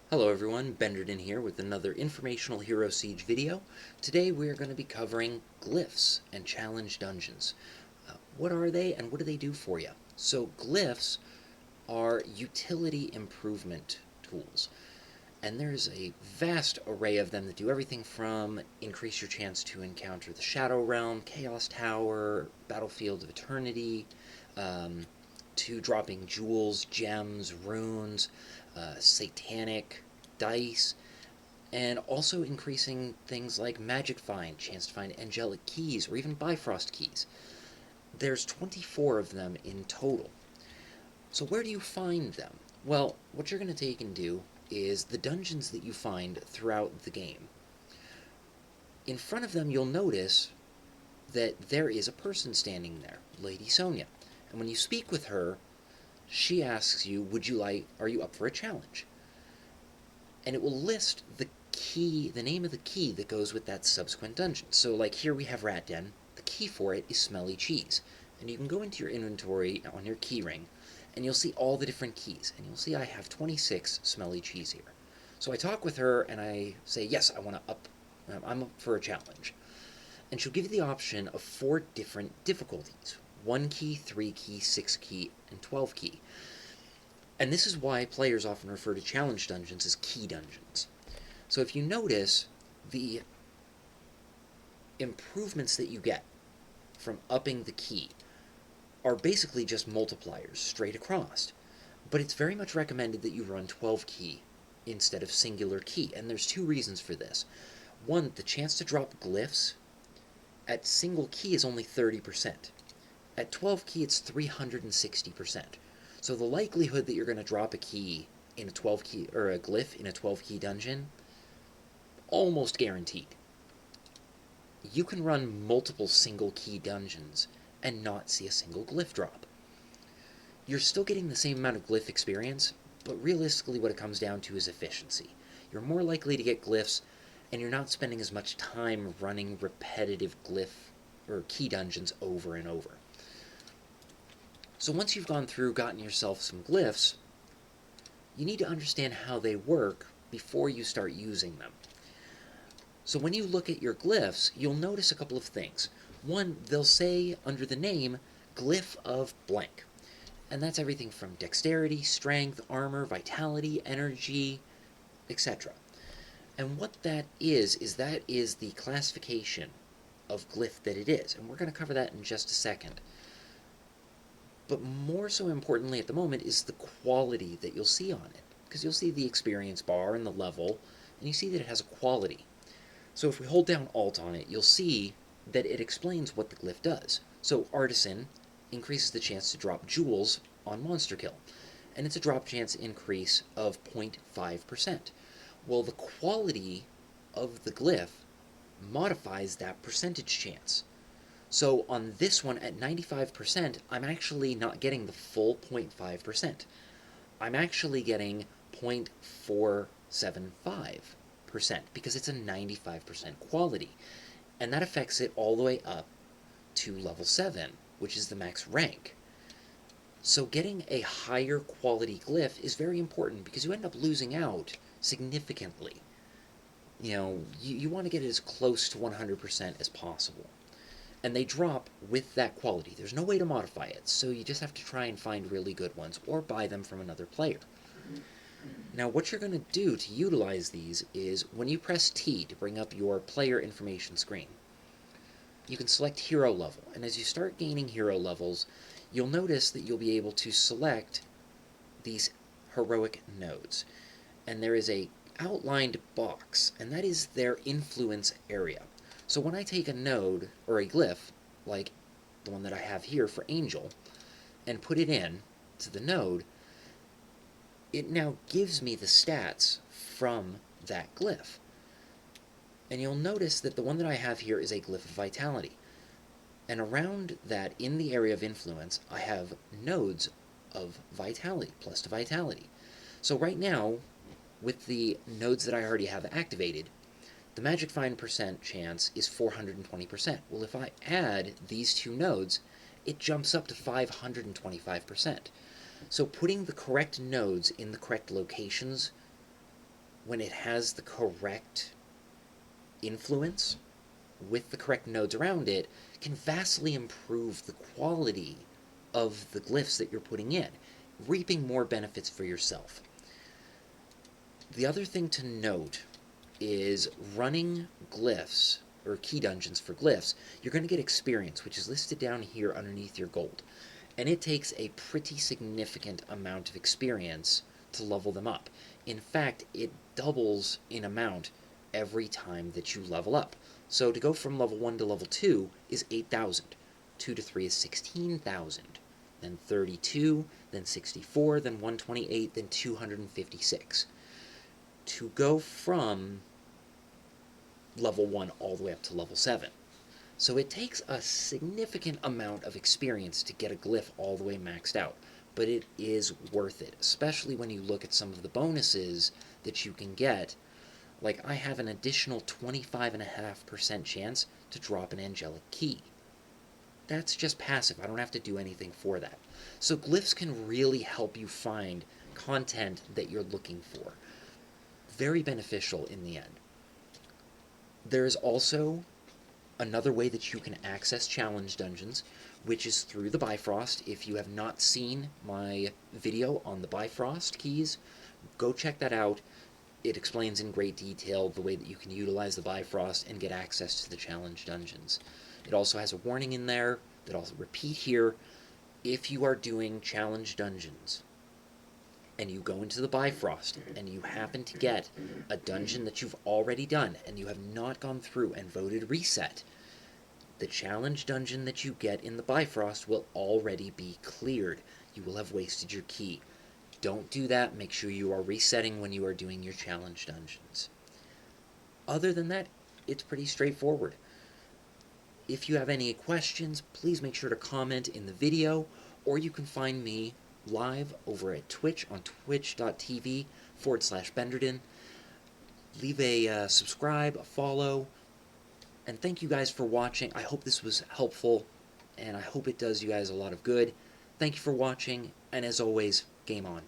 Hello everyone, Benderdin here with another informational Hero Siege video. Today we are going to be covering glyphs and challenge dungeons. What are they and what do they do for you? So glyphs are utility improvement tools, and there's a vast array of them that do everything from increase your chance to encounter the Shadow Realm, Chaos Tower, Battlefield of Eternity, to dropping jewels, gems, runes, satanic dice, and also increasing things like magic find, chance to find angelic keys, or even Bifrost keys. There's 24 of them in total. So where do you find them? Well, what you're going to take and do is the dungeons that you find throughout the game. In front of them, you'll notice that there is a person standing there, Lady Sonia. And when you speak with her, she asks you, are you up for a challenge? And it will list the key, the name of the key that goes with that subsequent dungeon. So like here we have Rat Den. The key for it is Smelly Cheese. And you can go into your inventory on your key ring, and you'll see all the different keys. And you'll see I have 26 Smelly Cheese here. So I talk with her and I say, yes, I'm up for a challenge. And she'll give you the option of 4 different difficulties. 1 key, 3 key, 6 key, and 12 key. And this is why players often refer to challenge dungeons as key dungeons. So if you notice, the improvements that you get from upping the key are basically just multipliers straight across. But it's very much recommended that you run 12 key instead of singular key, and there's 2 reasons for this. One, the chance to drop glyphs at single key is only 30%. At 12 key, it's 360%. So the likelihood that you're going to drop a key in a 12 key, or a glyph in a 12 key dungeon, almost guaranteed. You can run multiple single key dungeons and not see a single glyph drop. You're still getting the same amount of glyph experience, but realistically what it comes down to is efficiency. You're more likely to get glyphs, and you're not spending as much time running repetitive glyph or key dungeons over and over. So once you've gone through, gotten yourself some glyphs, you need to understand how they work before you start using them. So when you look at your glyphs, you'll notice a couple of things. One, they'll say under the name, glyph of blank. And that's everything from dexterity, strength, armor, vitality, energy, etc. And what that is the classification of glyph that it is. And we're going to cover that in just a second. But more so importantly at the moment is the quality that you'll see on it. Because you'll see the experience bar and the level, and you see that it has a quality. So if we hold down Alt on it, you'll see that it explains what the glyph does. So Artisan increases the chance to drop jewels on monster kill, and it's a drop chance increase of 0.5%. Well, the quality of the glyph modifies that percentage chance. So on this one at 95%, I'm actually not getting the full 0.5%. I'm actually getting 0.475% because it's a 95% quality. And that affects it all the way up to level 7, which is the max rank. So getting a higher quality glyph is very important because you end up losing out significantly. You want to get it as close to 100% as possible. And they drop with that quality. There's no way to modify it, so you just have to try and find really good ones or buy them from another player. Now what you're going to do to utilize these is when you press T to bring up your player information screen, you can select hero level, and as you start gaining hero levels, you'll notice that you'll be able to select these heroic nodes. And there is a outlined box, and that is their influence area. So when I take a node, or a glyph, like the one that I have here for Angel, and put it in to the node, it now gives me the stats from that glyph. And you'll notice that the one that I have here is a glyph of vitality. And around that, in the area of influence, I have nodes of vitality, plus to vitality. So right now, with the nodes that I already have activated, the magic find percent chance is 420%. Well, if I add these 2 nodes, it jumps up to 525%. So putting the correct nodes in the correct locations when it has the correct influence with the correct nodes around it, can vastly improve the quality of the glyphs that you're putting in, reaping more benefits for yourself. The other thing to note is running glyphs, or key dungeons for glyphs, you're going to get experience, which is listed down here underneath your gold. And it takes a pretty significant amount of experience to level them up. In fact, it doubles in amount every time that you level up. So to go from level 1 to level 2 is 8,000. 2 to 3 is 16,000. Then 32, then 64, then 128, then 256. To go from level 1 all the way up to level 7. So it takes a significant amount of experience to get a glyph all the way maxed out, but it is worth it, especially when you look at some of the bonuses that you can get. Like, I have an additional 25.5% chance to drop an angelic key. That's just passive. I don't have to do anything for that. So glyphs can really help you find content that you're looking for. Very beneficial in the end. There's also another way that you can access challenge dungeons, which is through the Bifrost. If you have not seen my video on the Bifrost keys, go check that out. It explains in great detail the way that you can utilize the Bifrost and get access to the challenge dungeons. It also has a warning in there that I'll repeat here. If you are doing challenge dungeons and you go into the Bifrost and you happen to get a dungeon that you've already done and you have not gone through and voted reset, the challenge dungeon that you get in the Bifrost will already be cleared. You will have wasted your key. Don't do that. Make sure you are resetting when you are doing your challenge dungeons. Other than that, it's pretty straightforward. If you have any questions, please make sure to comment in the video, or you can find me live over at Twitch on twitch.tv/Benderdin. Leave a subscribe, a follow, and thank you guys for watching. I hope this was helpful, and I hope it does you guys a lot of good. Thank you for watching, and as always, game on.